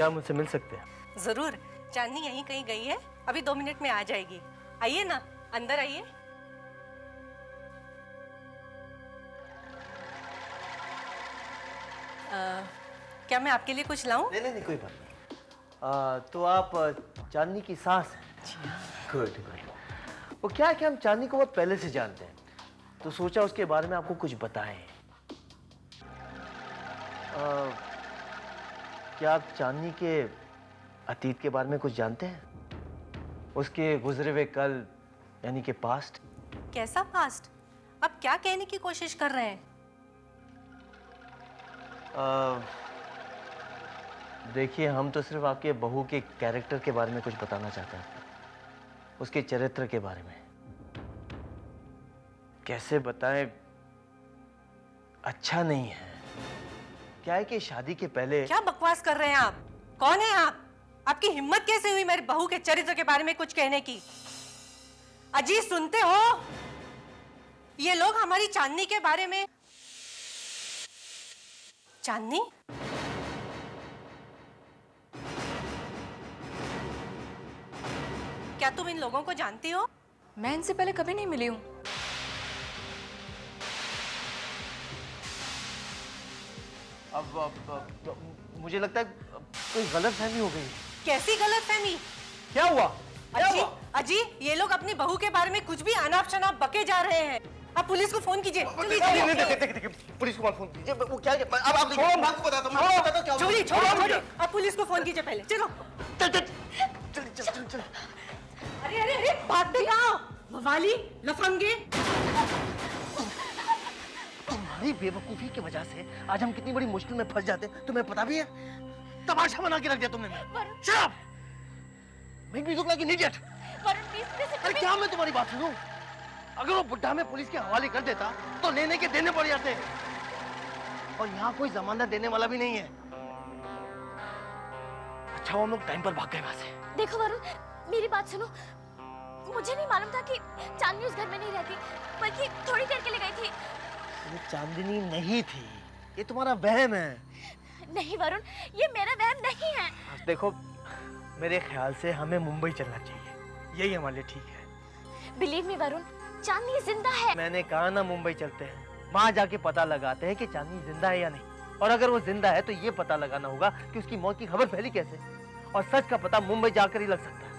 क्या आप मुझसे मिल सकते हैं? जरूर, चांदनी यहीं कहीं गई है, अभी 2 मिनट में आ जाएगी। आइए ना, अंदर आइए। क्या मैं आपके लिए कुछ लाऊं? नहीं नहीं नहीं, कोई बात नहीं। तो आप चांदनी की सास हैं? Good good. वो क्या है कि हम चांदनी को बहुत पहले से जानते हैं, तो सोचा उसके बारे में आपको कुछ बताएं। क्या आप चांदनी के अतीत के बारे में कुछ जानते हैं? उसके गुजरे हुए कल, यानी कि पास्ट। कैसा पास्ट? आप क्या कहने की कोशिश कर रहे हैं? देखिए, हम तो सिर्फ आपके बहू के कैरेक्टर के बारे में कुछ बताना चाहते हैं, उसके चरित्र के बारे में। कैसे बताएं, अच्छा नहीं है। क्या है कि शादी के पहले। क्या बकवास कर रहे हैं आप? कौन है आप? आपकी हिम्मत कैसे हुई मेरी बहू के चरित्र के बारे में कुछ कहने की? अजी सुनते हो? ये लोग हमारी चांदनी के बारे में। चांदनी? क्या तुम इन लोगों को जानती हो? मैं इनसे पहले कभी नहीं मिली हूँ। अब मुझे लगता है कोई गलतफहमी हो गई। कैसी गलतफहमी? क्या हुआ? अजी, अजी, ये लोग अपनी बहू के बारे में कुछ भी अनाप शनाप बके जा रहे हैं। आप पुलिस को फोन कीजिए। देखिए, पुलिस को फोन कीजिए। वो क्या है? अब आप छोड़ो, मैं आपको बताता हूं, मैं आपको बताता हूं क्या हुआ। छोड़िए, छोड़िए, छोड़िए। आप पुलिस को फोन कीजिए पहले। चलो चल। अरे अरे अरे, भागते कहाँ? मवाली, लफंगे। तुम्हारी बेवकूफी की वजह से आज हम कितनी बड़ी मुश्किल में फंस जाते, तुम्हें पता भी है? तमाशा बना के रख दिया तुमने। शराब make me look like an idiot. अरे क्या मैं तुम्हारी बात सुनूं? अगर वो बुड्ढा में पुलिस के हवाले कर देता तो लेने के देने पड़ जाते, और यहाँ कोई जमानत देने वाला भी नहीं है। अच्छा वो हम लोग टाइम पर भाग गए वहां से। देखो वरुण, मेरी बात सुनो। मुझे नहीं मालूम था कि चांदनी उस घर में नहीं रहती, बल्कि थोड़ी देर के लिए गई थी। ये चांदनी नहीं थी, ये तुम्हारा वहम है। नहीं वरुण, ये मेरा वहम नहीं है। देखो, मेरे ख्याल से हमें मुंबई चलना चाहिए, यही हमारे लिए ठीक है। बिलीव मी वरुण, चांदनी जिंदा है। मैंने कहा ना, मुंबई चलते हैं, वहां जाके पता लगाते हैं कि चांदनी जिंदा है या नहीं। और अगर वो जिंदा है तो ये पता लगाना होगा कि उसकी मौत की खबर फैली कैसे, और सच का पता मुंबई जाकर ही लग सकता है।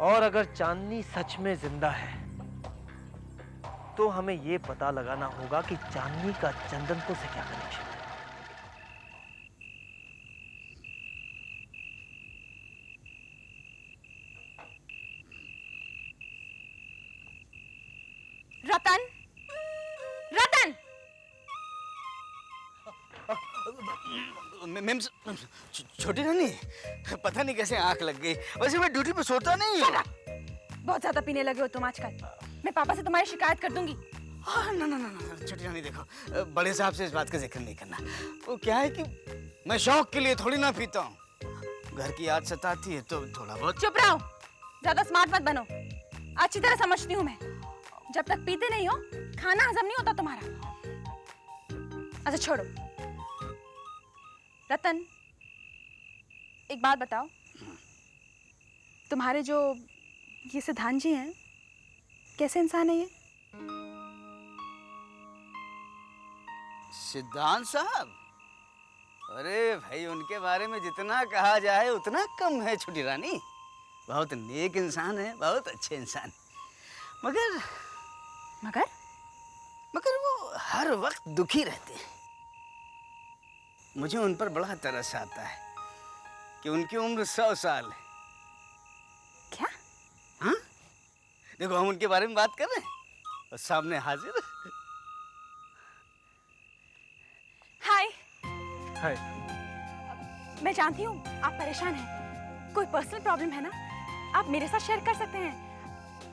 और अगर चांदनी सच में जिंदा है तो हमें ये पता लगाना होगा कि चांदनी का चंदनपुर से क्या कनेक्शन है। रतन, रतन! मैम, छोटी रानी, पता नहीं कैसे आंख लग गई। वैसे मैं ड्यूटी पे सोता नहीं हूँ। बहुत ज्यादा पीने लगे हो तुम आजकल। मैं पापा से तुम्हारी शिकायत कर दूंगी। हाँ, ना, छोटी रानी देखो, बड़े साहब से इस बात का जिक्र नहीं करना। वो क्या है कि मैं शौक के लिए थोड़ी ना पीता हूँ, घर की याद सताती है तो थोड़ा बहुत। चुप रहो, ज्यादा स्मार्ट मत बनो। अच्छी तरह समझती हूँ मैं, जब तक पीते नहीं हो खाना हजम नहीं होता तुम्हारा। अच्छा छोड़ो। रतन, एक बात बताओ, तुम्हारे जो ये सिद्धांत जी हैं, कैसे इंसान है ये? सिद्धांत साहब? अरे भाई, उनके बारे में जितना कहा जाए उतना कम है छोटी रानी। बहुत नेक इंसान है, बहुत अच्छे इंसान। मगर मगर मगर वो हर वक्त दुखी रहते हैं। मुझे उन पर बड़ा तरस आता है कि उनकी उम्र 100 साल है। क्या? हाँ, देखो, हम उनके बारे में बात कर रहे हैं और सामने हाजिर। हाय। हाय। मैं जानती हूँ आप परेशान हैं, कोई पर्सनल प्रॉब्लम है ना, आप मेरे साथ शेयर कर सकते हैं,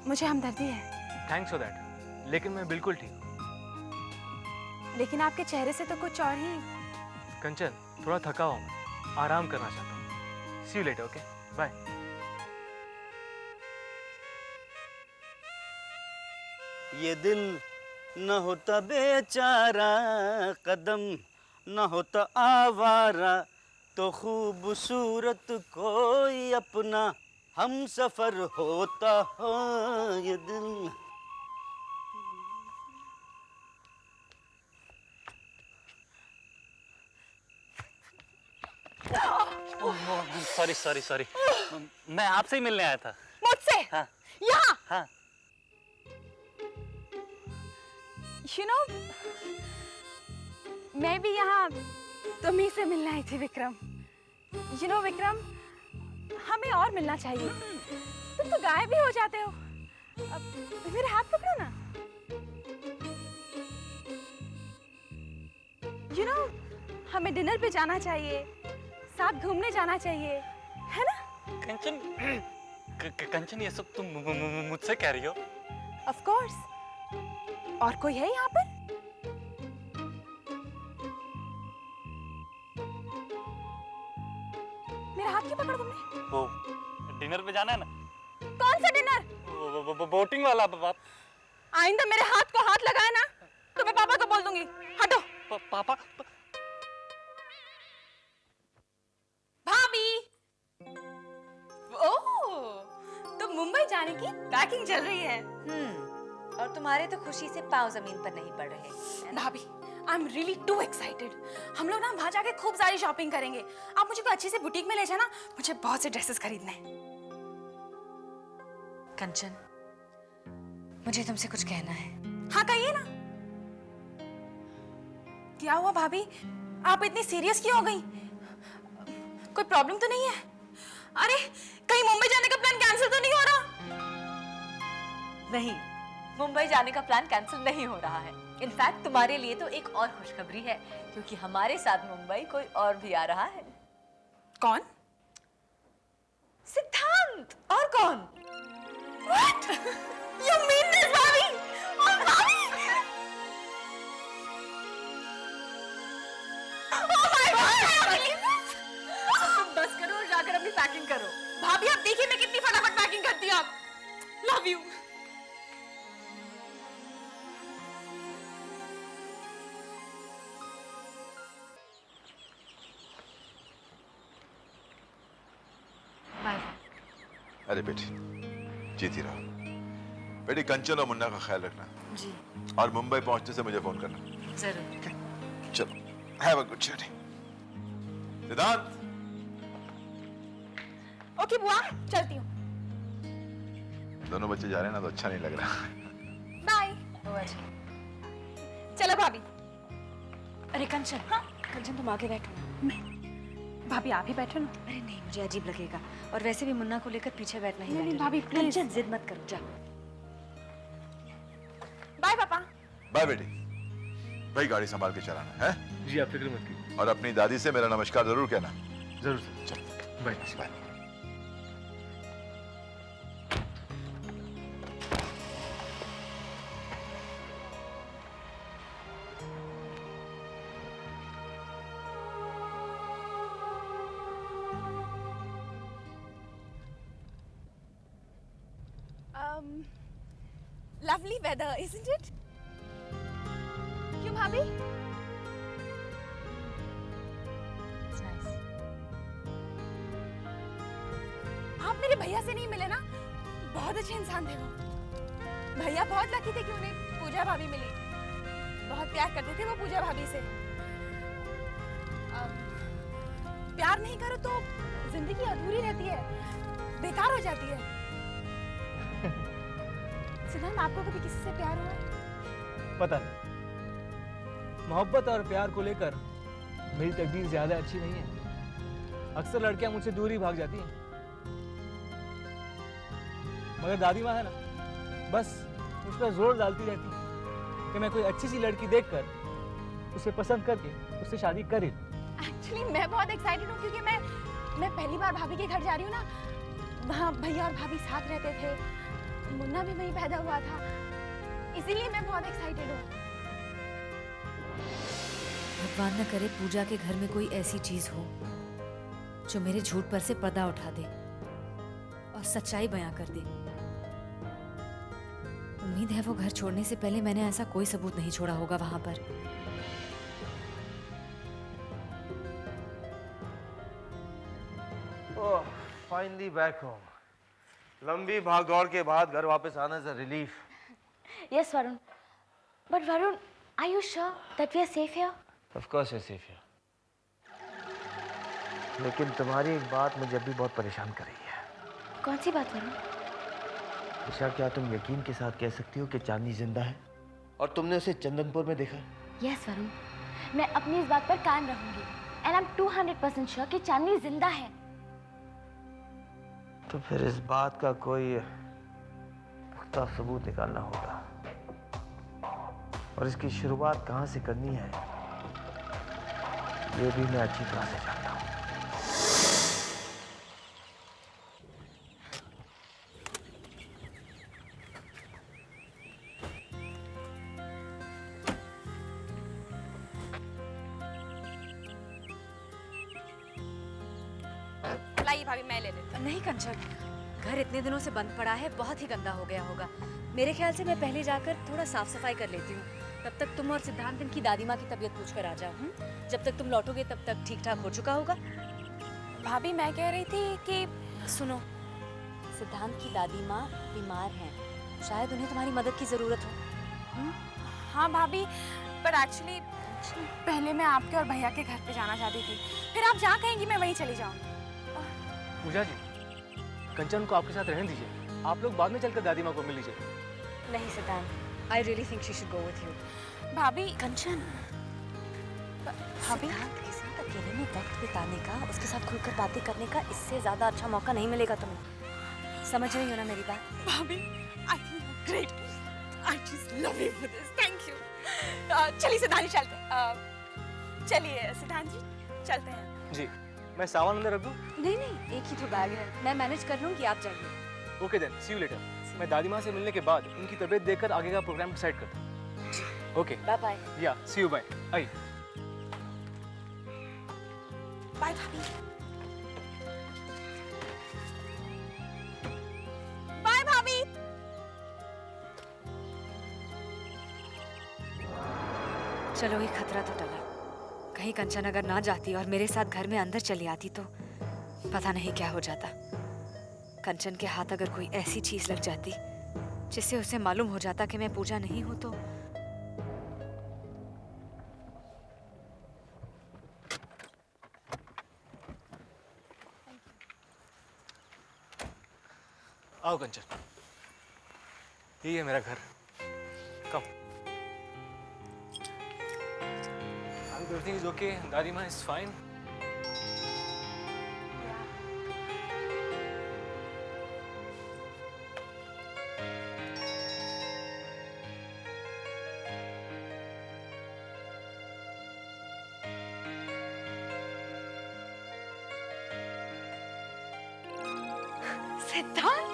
मुझे हमदर्दी है। थैंक्स फॉर दैट, लेकिन मैं बिल्कुल ठीक हूँ। लेकिन आपके चेहरे से तो कुछ और ही। कंचन, थोड़ा थका हुआ हूँ, आराम करना चाहता हूँ। सी यू लेटर, ओके, बाय। ये दिल न होता बेचारा, कदम न होता आवारा, तो खूबसूरत कोई अपना हम सफर होता हो ये दिल। सॉरी सॉरी सॉरी, मैं आपसे ही मिलने आया था। मुझसे? हाँ यहाँ? हाँ। You know, मैं भी यहाँ तुम्ही से मिलने आई थी विक्रम। You know विक्रम, हमें और मिलना चाहिए। तुम तो गायब भी हो जाते हो। अब मेरे हाथ पकड़ो ना। You know, हमें डिनर पे जाना चाहिए, साथ घूमने जाना चाहिए, है ना? कंचन, कंचन ये सब तुम मुझसे कह रही हो? Of course. और कोई है यहाँ पर? मेरा हाथ क्यों पकड़ा तुमने? वो डिनर पे जाना है ना? कौन सा डिनर? वो बोटिंग वाला बाप। आइंदा मेरे हाथ को हाथ लगाया ना तो मैं पापा को बोल दूंगी। हटो। पापा? भाभी। ओह, तो मुंबई जाने की पैकिंग चल रही है। और तुम्हारे तो खुशी से पाँव जमीन पर नहीं पड़ रहे। भाभी, I am really to excited. हम लोग ना वहाँ जाके खूब सारी शॉपिंग करेंगे। आप मुझे कोई अच्छी सी बुटीक में ले जाना, मुझे बहुत से ड्रेसेस खरीदने हैं। कंचन, मुझे तुमसे कुछ कहना है। हाँ कहिए ना। क्या हुआ भाभी, आप इतनी सीरियस क्यों हो गई? कोई प्रॉब्लम तो नहीं है? अरे कहीं मुंबई जाने का प्लान कैंसिल तो नहीं हो रहा? नहीं, मुंबई जाने का प्लान कैंसिल नहीं हो रहा है। इनफैक्ट तुम्हारे लिए तो एक और खुशखबरी है, क्योंकि हमारे साथ मुंबई कोई और भी आ रहा है। कौन? सिद्धांत। और कौन? What? You mean this, भाभी? Oh, भाभी! Oh my God! तुम बस करो और जाकर अपनी पैकिंग करो। भाभी आप देखिए मैं कितनी फटाफट पैकिंग करती हूँ। आप लव यू। अरे बेटी, जीती रहो बेटी। कंचन और मुन्ना का ख्याल रखना जी। और मुंबई पहुंचने से मुझे फोन करना। जरूर। चलो, हैव अ गुड जर्नी। सिद्धांत। ओके बुआ, चलती हूँ। दोनों बच्चे जा रहे हैं ना तो अच्छा नहीं लग रहा। बाय। बुआ जी। चलो भाभी। अरे कंचन, हाँ? कंचन तुम आगे बैठो। भाभी आप ही बैठो ना। अरे नहीं, मुझे अजीब लगेगा। और वैसे भी मुन्ना को लेकर पीछे बैठना ही नहीं, better भाभी, है। प्लीज। कंचन जिद मत करो, जाओ। बाय पापा। बाय बेटी। भाई गाड़ी संभाल के चलाना है। जी आप फिक्र मत कीजिए। और अपनी दादी से मेरा नमस्कार जरूर कहना। जरूर सर। चलो bye bye. Lovely weather, isn't it? क्यों भाभी? It's nice. आप मेरे भैया से नहीं मिले ना? बहुत अच्छे इंसान थे वो। भैया बहुत लकी थे कि उन्हें पूजा भाभी मिली। बहुत प्यार करते थे वो पूजा भाभी से। प्यार नहीं करो तो जिंदगी अधूरी रहती है, बेकार हो जाती है। सिद्धांत, आपको कभी किसी से प्यार हुआ? पता नहीं, मोहब्बत और प्यार को लेकर मेरी तकदीर ज्यादा अच्छी नहीं है। अक्सर लड़कियां मुझसे दूर ही भाग जाती हैं, मगर दादी माँ है ना, बस उस पर जोर डालती रहती है कि मैं कोई अच्छी सी लड़की देखकर उसे पसंद करके उससे शादी कर ही लूं। एक्चुअली मैं बहुत एक्साइटेड हूँ क्योंकि मैं पहली बार भाभी के घर जा रही हूँ ना। वहाँ भैया और भाभी साथ रहते थे, मुन्ना भी वहीं पैदा हुआ था, इसीलिए मैं बहुत एक्साइटेड हूँ। भगवान न करे पूजा के घर में कोई ऐसी चीज हो जो मेरे झूठ पर से पर्दा उठा दे और सच्चाई बयां कर दे। उम्मीद है वो घर छोड़ने से पहले मैंने ऐसा कोई सबूत नहीं छोड़ा होगा वहां पर। ओह, फाइनली बैक होम। लंबी भागदौड़ के बाद घर वापस आने से relief. Yes, Varun. But Varun, are you sure that we are safe here? Of course you're safe here. लेकिन तुम्हारी एक बात मुझे अभी बहुत परेशान कर रही है। कौन सी बात वरुण? ईशा, क्या तुम यकीन के साथ कह सकती हो कि चांदनी जिंदा है और तुमने उसे चंदनपुर में देखा? Yes, वरुण। मैं अपनी इस बात पर कायम रहूंगी। And I'm 200% sure कि चांदनी जिंदा है। तो फिर इस बात का कोई पुख्ता सबूत निकालना होगा और इसकी शुरुआत कहाँ से करनी है ये भी मैं अच्छी तरह से जानता हूँ। लाइए भाभी, मैं ले लेती हूँ। नहीं कंचन, घर इतने दिनों से बंद पड़ा है, बहुत ही गंदा हो गया होगा। मेरे ख्याल से मैं पहले जाकर थोड़ा साफ सफाई कर लेती हूँ। तब तक तुम और सिद्धांत इनकी दादी माँ की तबीयत पूछ कर आ जाओ। जब तक तुम लौटोगे तब तक ठीक ठाक हो चुका होगा। भाभी मैं कह रही थी कि सुनो, सिद्धांत की दादी माँ बीमार हैं, शायद उन्हें तुम्हारी मदद की जरूरत हो। हाँ भाभी, पर एक्चुअली पहले मैं आपके और भैया के घर पे जाना चाहती थी, फिर आप जहाँ कहेंगी मैं वहीं चली जाऊँगी। पूजा जी, कंचन को आपके साथ रहने दीजिए, आप लोग बाद में चलकर दादी माँ को मिल लीजिए। नहीं सिद्धांत, I really think she should go with you. भाभी कंचन, भाभी सिद्धांत के साथ अकेले में वक्त बिताने का, उसके साथ खुलकर बातें करने का इससे ज्यादा अच्छा मौका नहीं मिलेगा तुम्हें। समझ रही हो ना मेरी बात? भाभी, I feel great. I just love you for this. Thank you. चलिए सिद्धांत जी चलते हैं। चलिए सिद्धांत जी चलते हैं। जी, मैं सामान अंदर रख दूँ? नहीं नहीं, एक ही तो बैग है, मैं मैनेज कर लूँगी, आप जाइए। Okay then, see you later. मैं दादी माँ से मिलने के बाद उनकी तबीयत देखकर आगे का प्रोग्राम डिसाइड करता हूँ। Okay, bye bye. या सी यू, बाय। आई बाय भाभी। बाय भाभी। चलो, ये खतरा तो टला। कहीं कंचन अगर ना जाती और मेरे साथ घर में अंदर चली आती तो पता नहीं क्या हो जाता। कंचन के हाथ अगर कोई ऐसी चीज लग जाती जिससे उसे मालूम हो जाता कि मैं पूजा नहीं हूं तो। आओ कंचन, यही है मेरा घर। कम। Everything is okay. दादी माँ is fine. सिद्धांत,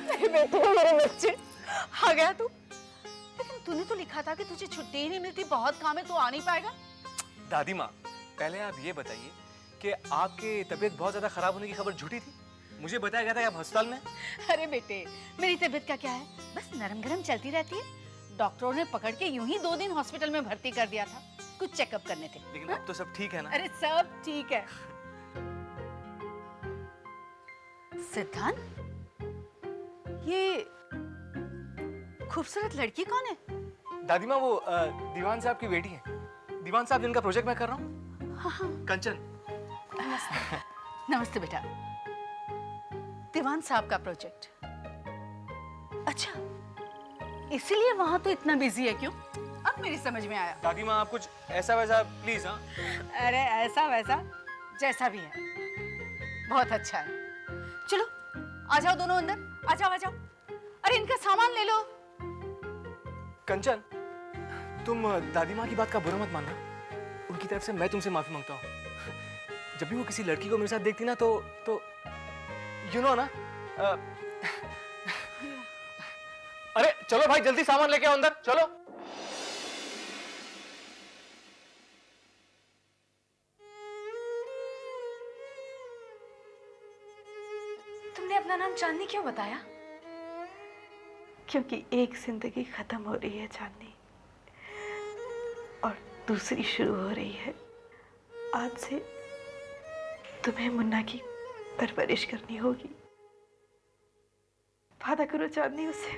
मेरे बेटे, मेरे बच्चे, आ गया तू? लेकिन तूने तो लिखा था कि तुझे छुट्टी ही नहीं मिलती, बहुत काम है, तू आ नहीं पाएगा। दादी माँ, पहले आप ये बताइए कि आपकी तबीयत बहुत ज्यादा खराब होने की खबर झूठी थी। मुझे बताया गया था कि आप अस्पताल में। अरे बेटे, मेरी तबीयत का क्या है, बस नरम गरम चलती रहती है। डॉक्टरों ने पकड़ के यूं ही 2 दिन हॉस्पिटल में भर्ती कर दिया था, कुछ चेकअप करने थे। लेकिन अब तो सब ठीक है ना? अरे सब ठीक है। सिद्धांत, ये खूबसूरत लड़की कौन है? दादी माँ, वो दीवान साहब की बेटी है। दीवान साहब जिनका प्रोजेक्ट मैं कर रहा हूँ। हाँ। कंचन। नमस्ते। नमस्ते बेटा। दीवान साहब का प्रोजेक्ट, अच्छा इसीलिए वहां तो इतना बिजी है क्यों? अब मेरी समझ में आया। दादी माँ, आप कुछ ऐसा वैसा प्लीज। हाँ, अरे ऐसा वैसा जैसा भी है, बहुत अच्छा है। चलो आ जाओ दोनों अंदर, आ जाओ आ जाओ। अरे इनका सामान ले लो। कंचन, तुम दादी माँ की बात का बुरा मत मानना। उनकी तरफ से मैं तुमसे माफी मांगता हूँ। जब भी वो किसी लड़की को मेरे साथ देखती ना तो यू नो ना। अरे चलो भाई, जल्दी सामान लेके आओ अंदर, चलो। तुमने अपना नाम चांदनी क्यों बताया? क्योंकि एक जिंदगी खत्म हो रही है चांदनी और दूसरी शुरू हो रही है। आज से तुम्हें मुन्ना की परवरिश करनी होगी। वादा करो चांदनी उसे।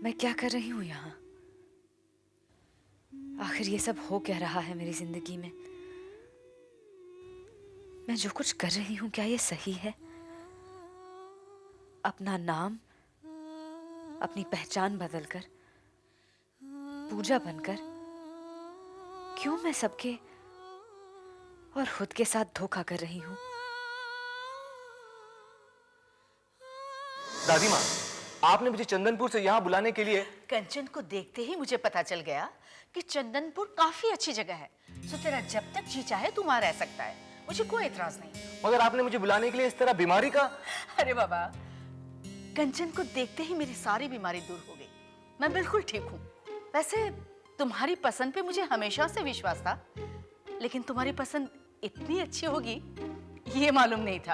मैं क्या कर रही हूँ यहाँ? आखिर ये सब हो क्या रहा है मेरी जिंदगी में? मैं जो कुछ कर रही हूँ क्या ये सही है? अपना नाम, अपनी पहचान बदलकर पूजा बनकर क्यों मैं सबके और खुद के साथ धोखा कर रही हूँ? दादी माँ, आपने मुझे चंदनपुर से यहाँ बुलाने के लिए। कंचन को देखते ही मुझे पता चल गया कि चंदनपुर काफी अच्छी जगह है, तो तेरा जब तक जी चाहे तू वहां रह सकता है, मुझे कोई एतराज नहीं। मगर आपने मुझे बुलाने के लिए इस तरह बीमारी का। अरे बाबा, कंचन को देखते ही मेरी सारी बीमारी दूर हो गई, मैं बिल्कुल ठीक हूँ। वैसे तुम्हारी पसंद पे मुझे हमेशा से विश्वास था, लेकिन तुम्हारी पसंद इतनी अच्छी होगी ये मालूम नहीं था।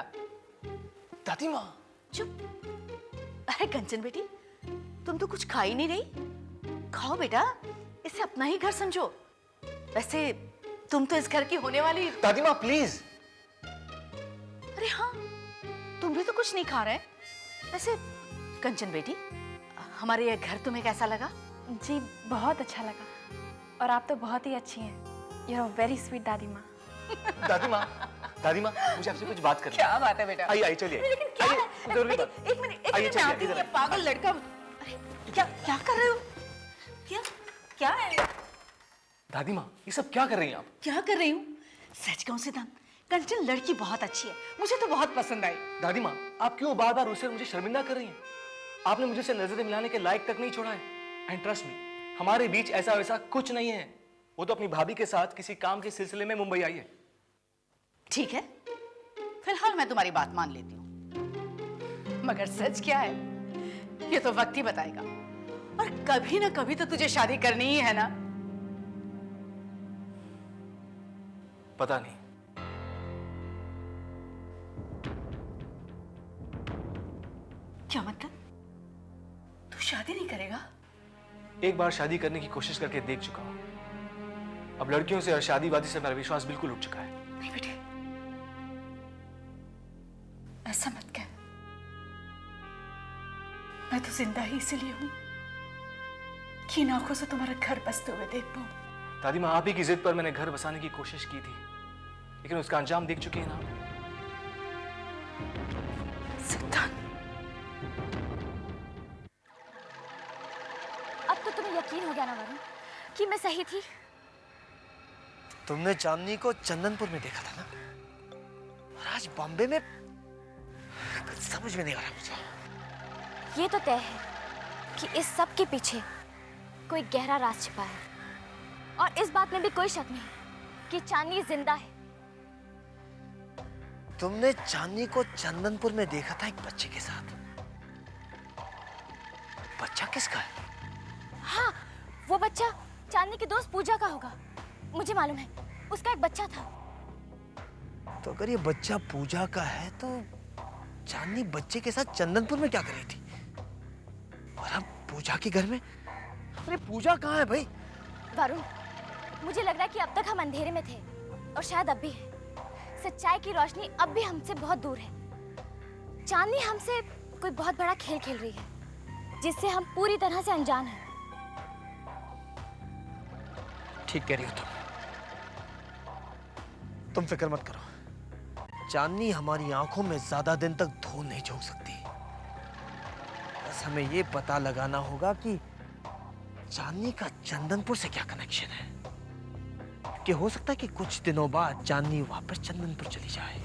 दादी माँ चुप। अरे कंचन बेटी, तुम तो कुछ खा ही नहीं रही। खाओ बेटा, इसे अपना ही घर समझो। वैसे तुम तो इस घर की होने वाली। दादी माँ प्लीज। अरे हाँ, तुम भी तो कुछ नहीं खा रहे। वैसे कंचन बेटी, हमारे ये घर तुम्हें कैसा लगा? जी बहुत अच्छा लगा, और आप तो बहुत ही अच्छी हैं। यू आर वेरी स्वीट दादी माँ। दादी माँ मुझे आपसे कुछ बात करनी है। क्या बात है बेटा? आइए चलिए। लेकिन क्या है? एक मिनट मैं आती हूँ। ये पागल लड़का। अरे क्या क्या कर रहे हो? क्या है? दादी माँ ये सब क्या कर रही हैं आप? क्या कर रही हूँ? सच कहूं सिद्धांत, कंचन लड़की बहुत अच्छी है, मुझे तो बहुत पसंद आई। दादी माँ आप क्यों बार बार उससे मुझे शर्मिंदा कर रही हैं? आपने मुझे से नजरें मिलाने के लायक तक नहीं छोड़ा है। एंड ट्रस्ट मी, हमारे बीच ऐसा वैसा कुछ नहीं है। वो तो अपनी भाभी के साथ किसी काम के सिलसिले में मुंबई आई है। ठीक है, फिलहाल मैं तुम्हारी बात मान लेती हूँ, मगर सच क्या है ये तो वक्त ही बताएगा। और कभी ना कभी तो तुझे शादी करनी ही है ना? पता नहीं। क्या मतलब? तू शादी नहीं करेगा? एक बार शादी करने की कोशिश करके देख चुका हूं। अब लड़कियों से और शादीवादी से मेरा विश्वास बिल्कुल उठ चुका है। नहीं बेटे, ऐसा मत कह। मैं तो जिंदा ही इसीलिए हूं कि इन आंखों से तुम्हारा घर बसते हुए देख पाऊं। दादी माँ आप ही की जिद पर मैंने घर बसाने की कोशिश की थी, लेकिन उसका अंजाम देख चुकी है ना। सिद्धांत, अब तो तुम्हें यकीन हो गया ना वरुण कि मैं सही थी। तुमने चांदनी को चंदनपुर में देखा था ना, और आज बॉम्बे में। कुछ समझ में नहीं आ रहा मुझे। ये तो तय है कि इस सब के पीछे कोई गहरा राज छिपा है, और इस बात में भी कोई शक नहीं कि चांदनी जिंदा है। तुमने चांदनी को चंदनपुर में देखा था एक बच्चे के साथ। बच्चा किसका है? हाँ, वो बच्चा चांदनी की दोस्त पूजा का होगा। मुझे मालूम है, उसका एक बच्चा था। तो अगर ये बच्चा पूजा का है तो चांदनी बच्चे के साथ चंदनपुर में क्या कर रही थी? और हम पूजा के घर में। अरे पूजा कहाँ है भाई? वरुण, मुझे लग रहा है कि अब तक हम अंधेरे में थे, और शायद अब भी है। सच्चाई की रोशनी अब भी हमसे बहुत दूर है। चांदनी हमसे कोई बहुत बड़ा खेल खेल रही है, जिससे हम पूरी तरह से अनजान हैं। ठीक कह रही हो तुम फिक्र मत करो। चांदनी हमारी आंखों में ज्यादा दिन तक धूल नहीं झोंक सकती। बस हमें ये पता लगाना होगा कि चांदनी का चंदनपुर से क्या कनेक्शन है। कि हो सकता है कि कुछ दिनों बाद चांदनी वापस चंदनपुर चली जाए।